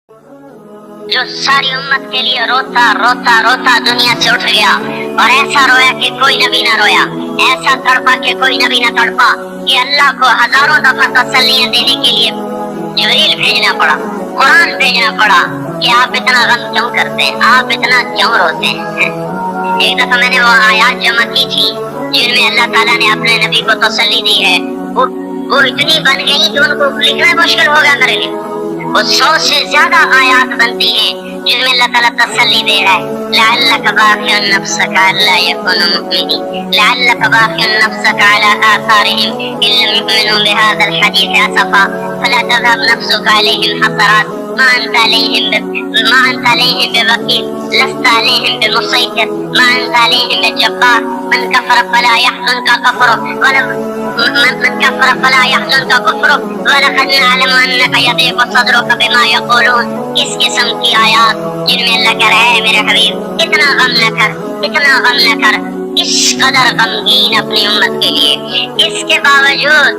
जो सारी उम्मत के लिए रोता रोता रोता दुनिया से उठ गया और ऐसा रोया कि कोई नबी ना रोया, ऐसा तड़पा कि कोई नबी ना तड़पा, कि अल्लाह को हजारों दफा तसल्लियां देने के लिए जिब्रील भेजना पड़ा, कुरान भेजना पड़ा कि आप इतना गम क्यों करते हैं, आप इतना क्यों रोते हैं। एक दफा मैंने वो आयात जमा की थी जिनमें अल्लाह ताला ने अपने नबी को तसल्ली दी है, वो इतनी बन गई कि उनको लिखना मुश्किल हो गया मेरे लिए। वो 100 से ज्यादा आयात बनती हैं जिनमें अल्लाह ताला तसल्ली दे रहा है, लअल्लक बाखिउन नफ्सक अल्ला यकुनु मुमिनीन, लअल्लक बाखिउन नफ्सक अला आसारिहिम इन लम युमिनू बिहाज़ल हदीस असफा फला तज़हब नफ्सुक अलैहिम हसरात मा अंत अलैहिम बिवकील लस्त अलैहिम बिमुसैतिर मा अंत अलैहिम बिजब्बार मन कफर फला यहज़ुनका कफरुहु मन कफर फला यहज़ुनका कुफ्रुहु वलक़द नअलमु अन्नका यज़ीक़ु सदरुका बिमा यक़ूलून। इस किस्म की आयात जिनमें अल्लाह कह रहा है मेरे हबीब इतना गम न कर, इतना गम न कर, इस कदर गमगीन अपनी उम्मत के लिए। इसके बावजूद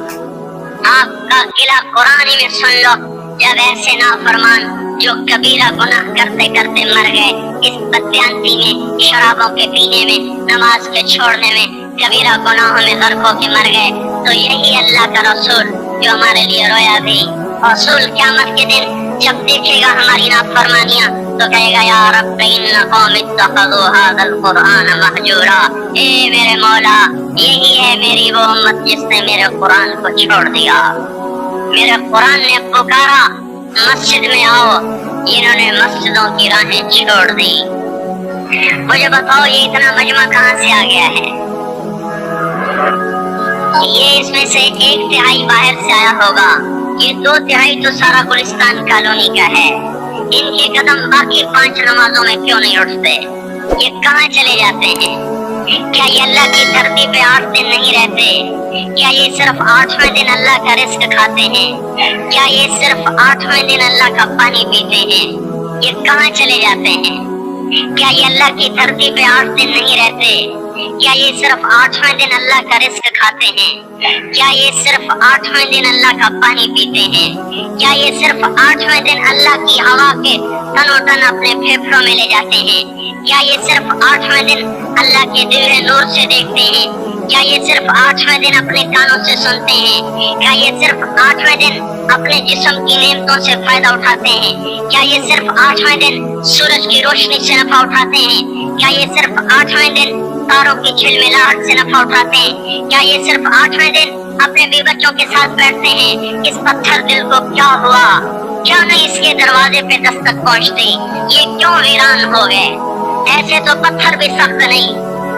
आपका गिला कुरान में सुन लो, जब ऐसे नाफरमान जो कबीरा गुनाह करते करते मर गए, इस बदयांती में, शराबों के पीने में, नमाज के छोड़ने में, कबीरा गुनाहों में गर्क होके मर गए, तो यही अल्लाह का रसूल जो हमारे लिए रोया भी, रसूल क़यामत के दिन जब देखेगा हमारी नाफरमानियां तो कहेगा या रब इन्न कौमी इत्तखज़ू हाज़ल कुरआन महजूरा। ए मेरे मौला, यही है मेरी वो उम्मत जिसने मेरे कुरान को छोड़ दिया। मेरे कुरान ने पुकारा मस्जिद में आओ, इन्होंने मस्जिदों की राहें छोड़ दी। मुझे बताओ ये इतना मजमा कहाँ से आ गया है? ये इसमें से 1/3 बाहर से आया होगा, ये 2/3 तो सारा गुलिस्तान कॉलोनी का है। इनके कदम बाकी 5 नमाजों में क्यों नहीं उठते? ये कहाँ चले जाते हैं? क्या ये अल्लाह की धरती पे 8 दिन नहीं रहते? क्या ये सिर्फ 8वें दिन अल्लाह का रिस्क खाते हैं? क्या ये सिर्फ 8वें दिन अल्लाह का पानी पीते हैं? ये कहाँ चले जाते हैं? क्या ये अल्लाह की धरती पे 8 दिन नहीं रहते? क्या ये सिर्फ 8वें दिन अल्लाह का रिस्क खाते हैं? क्या ये सिर्फ 8वें दिन अल्लाह का पानी पीते हैं? क्या ये सिर्फ 8वें दिन अल्लाह की हवा के तनोतन अपने फेफड़ों में ले जाते हैं? क्या ये सिर्फ 8वें दिन अल्लाह के दिव्य नूर से देखते हैं? क्या ये सिर्फ 8वें दिन अपने कानों से सुनते हैं? क्या ये सिर्फ 8वें दिन अपने जिस्म की नेमतों से फायदा उठाते हैं? क्या ये सिर्फ 8वें दिन सूरज की रोशनी से नफा उठाते हैं? क्या ये सिर्फ 8वें दिन तारों की झिलमिलाहट से नफा उठाते हैं? क्या ये सिर्फ 8वें दिन अपने बीवी बच्चों के साथ बैठते हैं? इस पत्थर दिल को क्या हुआ? क्यों नहीं इसके दरवाजे पे दस्तक पहुंचती? ये क्यों वीरान हो गए? ऐसे तो पत्थर भी सख्त नहीं।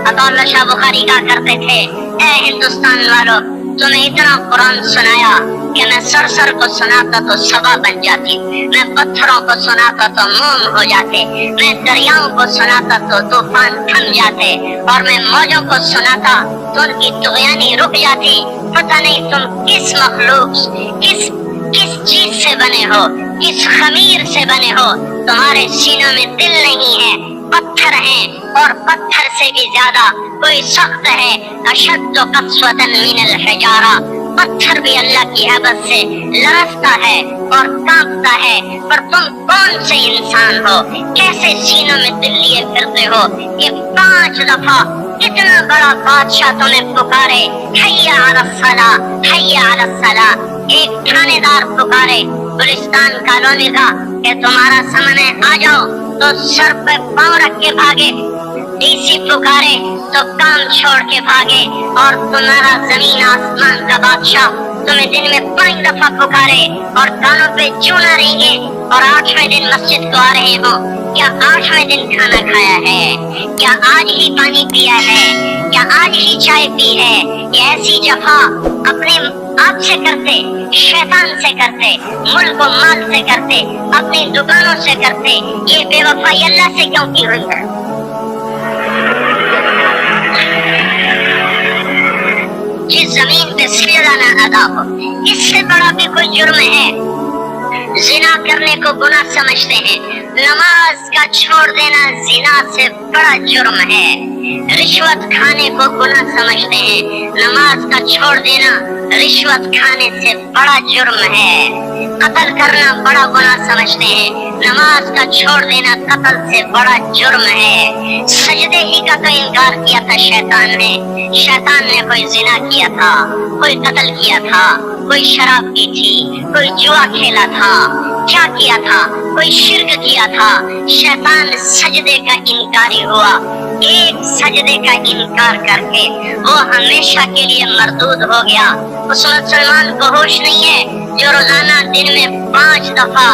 अब्दुल्ला शाह बुखारी कहा करते थे, ऐ हिंदुस्तान वालों, तुम्हें इतना कुरान सुनाया कि मैं सर को सुनाता तो सबा बन जाती, मैं पत्थरों को सुनाता तो मोम हो जाते, मैं दरियाओं को सुनाता तो तूफान थम जाते, और मैं मौजों को सुनाता तो उनकी तुगयानी रुक जाती। पता नहीं तुम किस मखलूक, किस चीज से बने हो, किस खमीर से बने हो। तुम्हारे सीनों में दिल नहीं है, पत्थर हैं, और पत्थर से भी ज्यादा कोई सख्त है। अशद्दु क़स्वतन मिनल हिजारा, पत्थर भी अल्लाह की हैबत से लरजता है और कांपता है। पर तुम कौन से इंसान हो? कैसे सीनों में दिल लिए फिरते हो? ये 5 दफा इतना बड़ा बादशाह तुम्हें पुकारे, हय्या अलस सलाह, हय्या अलस सलाह। एक थानेदार पुकारे गुलिस्तान कॉलोनी का कि तुम्हारा सामने आ जाओ, तो सर पे पांव रख के भागे। डीसी पुकारे तो काम छोड़ के भागे, और तुम्हारा जमीन आसमान का बादशाह तुम्हें दिन में 5 दफा पुकारे और कानों पे चूना रेंगे, और 8वें दिन मस्जिद को आ रहे हो। क्या 8वें दिन खाना खाया है? क्या आज ही पानी पिया है? क्या आज ही चाय पी है? ये ऐसी जफा अपने आप से करते, शैतान से करते, मुल्क और माल से करते, अपनी दुकानों से करते, ये बेवफाई अल्लाह से क्यों की हुई है? जिस जमीन पे सजा न अदा हो, इससे बड़ा भी कोई जुर्म है? जिना करने को गुनाह समझते हैं, नमाज का छोड़ देना जिना से बड़ा जुर्म है। रिश्वत खाने को गुनाह समझते हैं, नमाज का छोड़ देना रिश्वत खाने से बड़ा जुर्म है। कत्ल करना बड़ा गुनाह समझते हैं, नमाज का छोड़ देना कत्ल से बड़ा जुर्म है। सजदे ही का तो इनकार किया था शैतान ने कोई जिना किया था, कोई कत्ल किया था, कोई शराब पी थी, कोई जुआ खेला था, क्या किया था, कोई शिर्क किया था। शैतान सजदे का इनकारी हुआ। एक सजदे का इनकार करके वो हमेशा के लिए मरदूद हो गया। उस मुसलमान को होश नहीं है जो रोजाना दिन में 5 दफा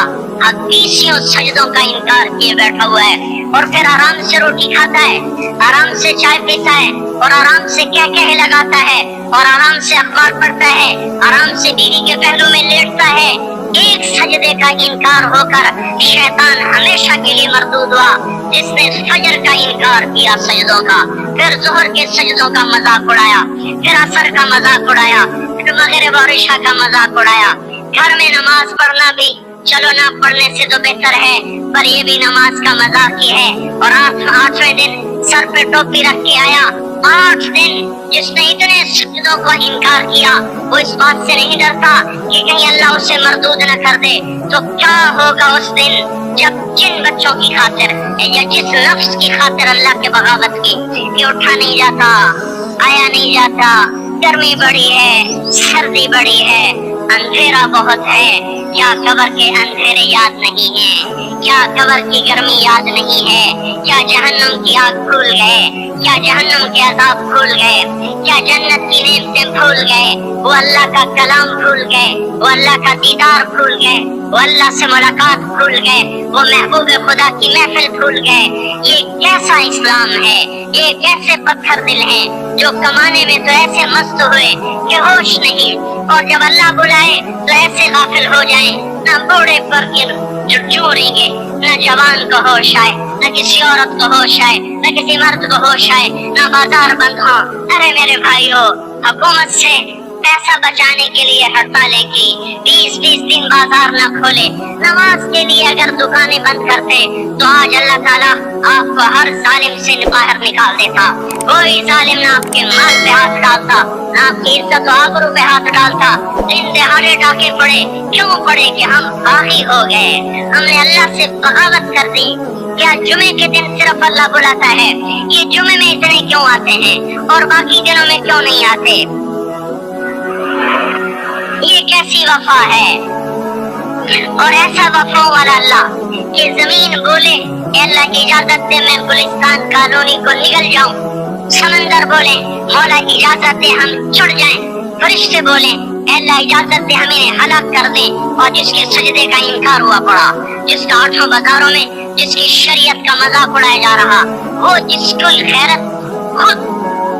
20 सजदों का इनकार किए बैठा हुआ है और फिर आराम से रोटी खाता है, आराम से चाय पीता है और आराम से क्या कह लगाता है और आराम से अखबार पढ़ता है, आराम से बीवी के पहलू में लेटता है। एक सजदे का इनकार होकर शैतान हमेशा के लिए मरदूद हुआ। जिसने फजर का इनकार किया सजदों का, फिर जोहर के सजदों का मजाक उड़ाया, फिर असर का मजाक उड़ाया, फिर मगरिब और इशा का मजाक उड़ाया। घर में नमाज पढ़ना भी चलो ना पढ़ने से तो बेहतर है, पर ये भी नमाज का मजाक ही है। और 8वें दिन सर पे टोपी रख के आया। 8 दिन जिसने इतने सजदों का इनकार किया वो इस बात से नहीं डरता कि कहीं अल्लाह उसे मरदूद न कर दे। तो क्या होगा उस दिन जब जिन बच्चों की खातिर या जिस नफ्स की खातिर अल्लाह के बगावत की कि उठा नहीं जाता, आया नहीं जाता, गर्मी बड़ी है, सर्दी बड़ी है, अंधेरा बहुत है। क्या कब्र के अंधेरे याद नहीं है? क्या कब्र की गर्मी याद नहीं है? क्या जहन्नम की आग भूल गए? क्या जहन्नम के अज़ाब भूल गए? क्या जन्नत की नेमतें भूल गए? वो अल्लाह का कलाम भूल गए, वो अल्लाह का दीदार भूल गए, वो अल्लाह से मुलाकात भूल गए, वो महबूब खुदा की महफिल भूल गए। ये कैसा इस्लाम है? ये कैसे पत्थर दिल हैं जो कमाने में तो ऐसे मस्त हुए कि होश नहीं, और जब अल्लाह बुलाए तो ऐसे गाफिल हो जाए, न बूढ़े पर चूरेंगे, न जवान को होश आए, न किसी औरत को होश आए, न किसी मर्द को होश आए, न बाजार बंद हो। अरे मेरे भाइयों, हुकूमत से पैसा बचाने के लिए हड़तालें की, 20-20 दिन बाजार न खोले, नमाज के लिए अगर दुकानें बंद करते तो आज अल्लाह ताला आपको हर जालिम से बाहर निकाल देता। कोई जालिम ना आपके माल पे हाथ डालता, ना आपकी इज्जत और आबरू पे हाथ डालता। दिन दहाड़े डाके पड़े, क्यों पड़े? कि हम बागी हो गए, हमने अल्लाह से बगावत कर दी। क्या जुमे के दिन सिर्फ अल्लाह बुलाता है? ये जुमे में इतने क्यों आते हैं और बाकी दिनों में क्यों नहीं आते? ये कैसी वफा है? और ऐसा वफा वाला अल्लाह कि जमीन बोले अल्लाह की इजाजत दे मैं गुलिस्तान कॉलोनी को निकल जाऊं, समंदर बोले मौला इजाजत दे हम छुड़ जाएं, फरिश्ते बोले अल्लाह इजाजत दे हमें हलाक कर दे। और जिसके सजदे का इनकार हुआ पड़ा, जिसका 8 बाजारों में जिसकी शरीयत का मजाक उड़ाया जा रहा, वो जिसको गैरत खुद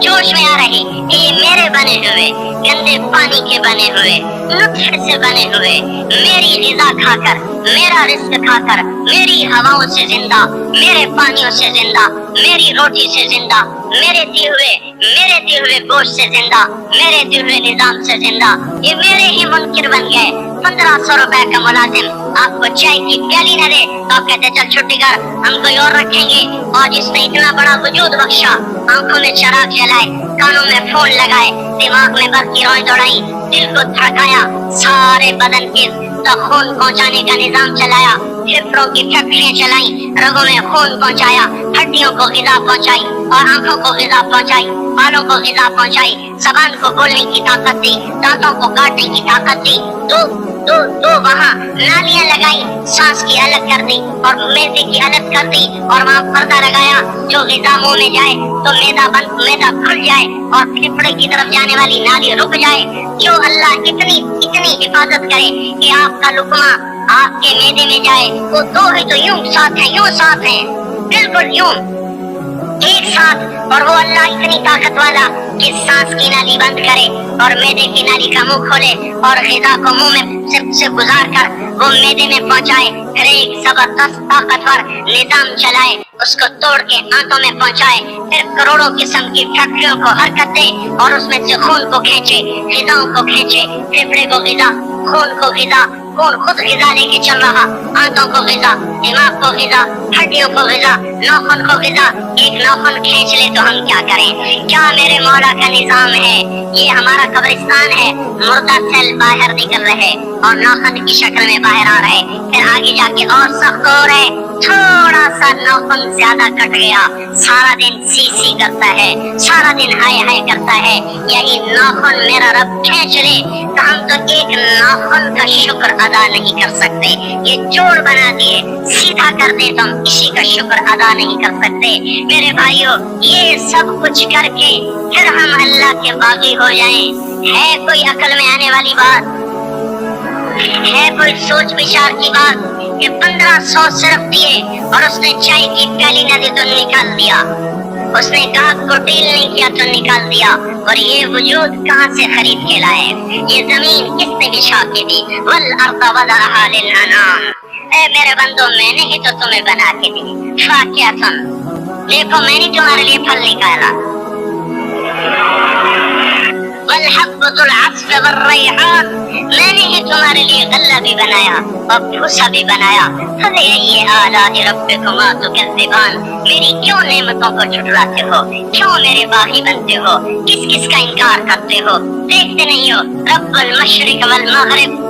जोश में आ रही कि ये मेरे बने हुए गंदे पानी के बने हुए नुत्फे से बने हुए, मेरी ग़िज़ा खाकर, मेरा रिस्क खाकर, मेरी हवाओं से जिंदा, मेरे पानियों से जिंदा, मेरी रोटी से जिंदा, मेरे दिए हुए गोश्त से जिंदा, मेरे दिए हुए निजाम से जिंदा, ये मेरे ही मुनकिर बन गए। 1500 रुपए का मुलाजिम आपको चाय की प्याली न दे तो आप कहते चल छुट्टी कर, हम कोई और रखेंगे। और जिसने इतना बड़ा वजूद बख्शा, आंखों में चराग जलाए, कानों में फोन लगाए, दिमाग में बर्फ की रोई दौड़ाई, दिल को धड़काया, सारे बदन के खून पहुंचाने का निजाम चलाया, फेफड़ों की फैक्ट्रियां चलाई, रगों में खून पहुंचाया, हड्डियों को ग़िज़ा पहुंचाई और आंखों को ग़िज़ा पहुंचाई, बालों को ग़िज़ा पहुंचाई, ज़बान को बोलने की ताकत दी, दांतों को काटने की ताकत दी, तो वहाँ नालियां लगाई, सांस की अलग कर दी और मैदे की अलग कर दी, और वहाँ पर्दा लगाया जो ग़िज़ा मुंह में जाए तो मैदा खुल जाए और फेफड़े की तरफ जाने वाली नाली रुक जाए। क्यों अल्लाह इतनी हिफाजत करे कि आपका लुकमा आपके मैदे में जाए, वो दो ही तो यूं साथ हैं, बिल्कुल यूं एक साथ। और वो अल्लाह इतनी ताकत वाला कि सांस की नाली बंद करे और मैदे की नाली का मुंह खोले और ग़िज़ा को मुंह में से गुजार कर वो मैदे में पहुंचाए, फिर एक जबरदस्त ताकतवर निजाम चलाए, उसको तोड़ के आंतों में पहुंचाए, फिर करोड़ों किस्म की फैक्ट्रियों को हरकत दे और उसमें से खून को खींचे, ग़िज़ाओं को खींचे, फेफड़े को ग़िज़ा, खून को ग़िज़ा, खून खुद ग़िज़ा लेके चल रहा, आंतों को ग़िज़ा, दिमाग को ग़िज़ा, हड्डियों को ग़िज़ा, नाखून को ग़िज़ा। एक नाखून खींच ले तो हम क्या करें? क्या मेरे मौला का निजाम है? ये हमारा कब्रिस्तान है, मुर्दा सेल बाहर निकल रहे और नाखून की शक्ल में बाहर आ रहे, फिर आगे जाके और सख्त हो रहे, थोड़ा सा नाखून ज्यादा कट गया, सारा दिन सी सी करता है, सारा दिन हाय हाय करता है, यही नाखून मेरा रब खींच ले तो हम तो एक नाखून का शुक्र अदा नहीं कर सकते। ये जोड़ बना दिए, सीधा कर दे तो हम किसी का शुक्र अदा नहीं कर सकते। मेरे भाइयों, ये सब कुछ करके फिर हम अल्लाह के बागी हो जाएं, है कोई अकल में आने वाली बात? है कोई सोच विचार की बात कि 1500 सिर्फ दिए और उसने चाय की प्याली नदी तो निकाल दिया, उसने कहा को डील नहीं किया तो निकाल दिया, और ये वजूद कहाँ से खरीद के लाए? ये जमीन किसने बिछा के दी? वल अर्द वदअहा लिल अनाम। ए मेरे बंदो, मैंने ही तो तुम्हें बना के दी। फाकिहतुन, देखो मैंने तुम्हारे लिए फल निकाला। वल हब्बुल अस्फ वर रैहान, मैंने ही तुम्हारे लिए गल्ला भी बनाया और भूसा भी बनाया। फबिअय्यि आलाइ रब्बिकुमा तुकज़्ज़िबान, मेरी क्यों नेमतों को झुठलाते हो? क्यों मेरे बागी बनते हो? किस किस का इनकार करते हो? देखते नहीं हो रब्बुल मशरिक वल मगरिब,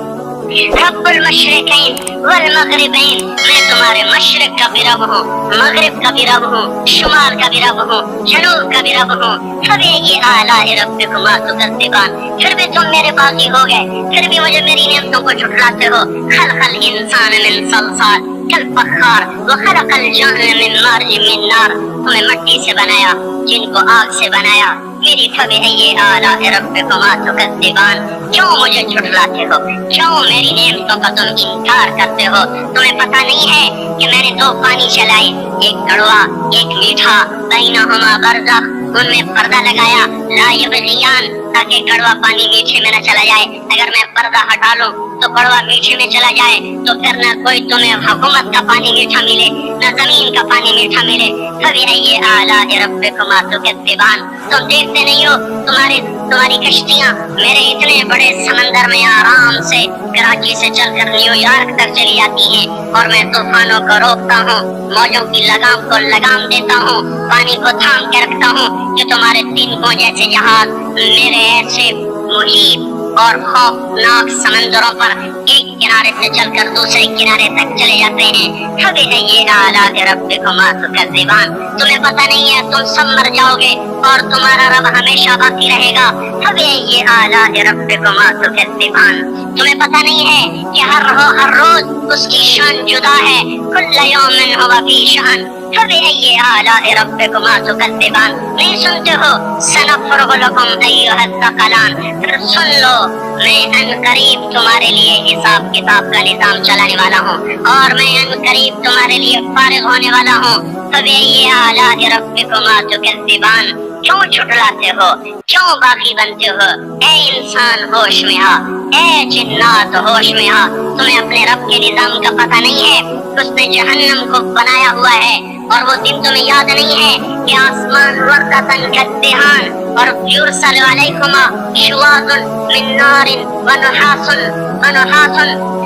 रब्बुल मशरिकैन वल मगरिबैन, मैं तुम्हारे मशरिक का भी रब हूँ, मगरिब का भी रब हूँ, शुमाल का भी रब हूँ, जनूब का भी रब हूँ। फबिअय्यि आलाइ रब्बिकुमा तुकज़्ज़िबान, फिर भी तुम मेरे बागी हो गए, फिर भी मुझे मेरी नेमतों को झुठलाते हो। खलक़ल इंसान मिन सलसाल कल फख्खार व खलक़ल जन्न मिन मार्जिन मिन नार, तुम्हें मिट्टी से बनाया, जिनको आग से बनाया। मेरी फबिअय्यि आलाइ रब्बिकुमा तुकज़्ज़िबान, क्यों मुझे झुठलाते हो? क्यों मेरी नेमतों का तुम इनकार करते हो? तुम्हें पता नहीं है कि मैंने दो पानी चलाए, एक कड़वा एक मीठा, बैनहुमा बरज़ख, उनमें पर्दा लगाया, ला यबग़ियान, ताकि कड़वा पानी मीठे में न चला जाए। अगर मैं पर्दा हटा लूं तो कड़वा मीठे में चला जाए तो फिर न कोई तुम्हें हुकूमत का पानी मीठा मिले, न जमीन का पानी मीठा मिले। फबिअय्यि आलाइ रब्बिकुमा तुकज़्ज़िबान, तुम देखते नहीं हो तुम्हारी कश्तियां मेरे इतने बड़े समंदर में आराम से कराची से चलकर न्यूयॉर्क तक चली जाती हैं, और मैं तूफानों को रोकता हूँ, मौजों की लगाम को लगाम देता हूँ, पानी को थाम के रखता हूँ कि तुम्हारे तिनकों जैसे जहाज मेरे ऐसे मुहीत और खौफनाक समंदरों पर एक किनारे से चलकर दूसरे किनारे तक चले जाते हैं। फबिअय्यि आलाइ रब्बिकुमा तुकज़्ज़िबान, तुम्हें पता नहीं है तुम सब मर जाओगे और तुम्हारा रब हमेशा बाकी रहेगा। फबिअय्यि आलाइ रब्बिकुमा तुकज़्ज़िबान, तुम्हें पता नहीं है कि हर रोज उसकी शान जुदा है। कुल्ल यौमिन हुवा फी शान, फबिअय्यि आलाइ रब्बिकुमा तुकज़्ज़िबान, नहीं सुनते हो? सनफ़्रुग़ु लकुम अय्युहस्सक़लान, फिर सुन लो, मैं अनकरीब तुम्हारे लिए हिसाब किताब का निजाम चलाने वाला हूँ, और मैं अनकरीब तुम्हारे लिए फारिग होने वाला हूँ। फबिअय्यि आलाइ रब्बिकुमा तुकज़्ज़िबान, क्यों झुठलाते हो? क्यों बाकी बनते हो? ए इंसान होश में आ, ए जिन्नात होश में आ, तुम्हें अपने रब के निजाम का पता नहीं है? उसने जहन्नम को बनाया हुआ है, और वो दिन तुम्हें याद नहीं है कि आसमान वर्क़तन कद्दिहान और युरसल अलैकुमा शुवाज़ुन मिन नारिन व नुहासुन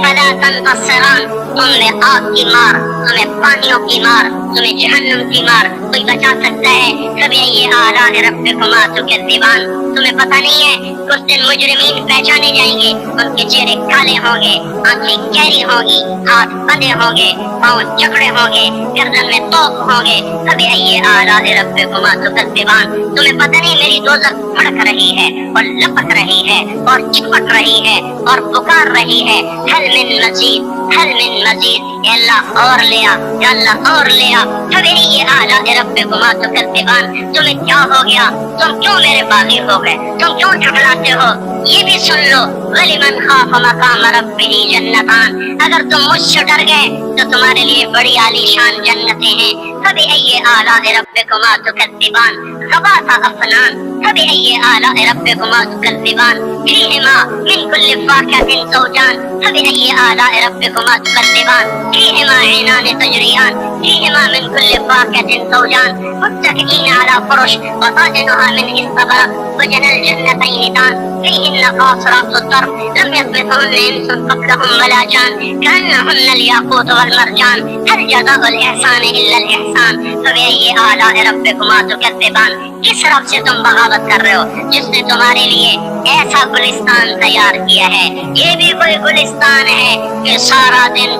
फला तंतसिरान, तुम्हें आग की मार, तुम्हें पानियों की मार, तुम्हें जहन्नम की मार कोई बचा सकता है? फबिअय्यि आलाइ रब्बिकुमा तुकज़्ज़िबान, तुम्हें पता नहीं है कुछ दिन मुजरिमीन पहचाने जाएंगे, उनके चेहरे काले होंगे, आंखें गहरी होंगी, हाथ बंधे होंगे, पाँव जकड़े होंगे, गर्दन में तोप होंगे। फबिअय्यि आलाइ रब्बिकुमा तुकज़्ज़िबान, तुम्हें पता नहीं मेरी दोज़ख भड़क रही है और लपक रही है और चिपक रही है और पुकार रही है, हल मिन मज़ीद, हल मिन मज़ीद, या अल्लाह और ले आ, या अल्लाह और ले आ। फबिअय्यि आलाइ रब्बिकुमा तुकज़्ज़िबान, तुम्हें क्या हो गया? तुम क्यों मेरे बागी हो गए? तुम क्यों झुठलाते हो? ये भी सुन लो, वलिमन खाफ़ मक़ाम रब्बिही जन्नतान, अगर तुम मुझसे डर गए तो तुम्हारे लिए बड़ी आलीशान जन्नतें हैं। फबिअय्यि आलाइ रब्बिकुमा तुकज़्ज़िबान, ग़बाता अफ़नान, फबिअय्यि आलाइ रब्बिकुमा तुकज़्ज़िबान, फ़ीहिमा मिन कुल्लि फ़ाकिहतिन ज़ौजान, फबिअय्यि आलाइ रब्बिकुमा तुकज़्ज़िबान, फ़ीहिमा ऐनान तजरियान, फ़ीहिमा मिन कुल्लि फ़ाकिहतिन ज़ौजान, मुत्तकिईन अला फ़ुरुश व ज़ावजुहा मिन इस्तबरक़ व जनल जन्नतैन दान, फ़ीहिमा فيهن قاصرات الطرف لم يطمثهن انس قبلهم ولا جان كأنهن الياقوت والمرجان هل جزاء الاحسان الا الاحسان فبأي آلاء ربكما تكذبان. کس رب سے تم بغاوت کر رہے ہو جس نے تمہارے لیے ایسا گلستان تیار کیا ہے؟ یہ بھی کوئی گلستان ہے کہ سارا دن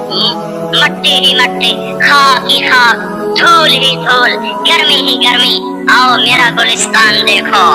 مٹی ہی مٹی، خاک ہی خاک، دھول ہی دھول، گرمی ہی گرمی. آؤ میرا گلستان دیکھو.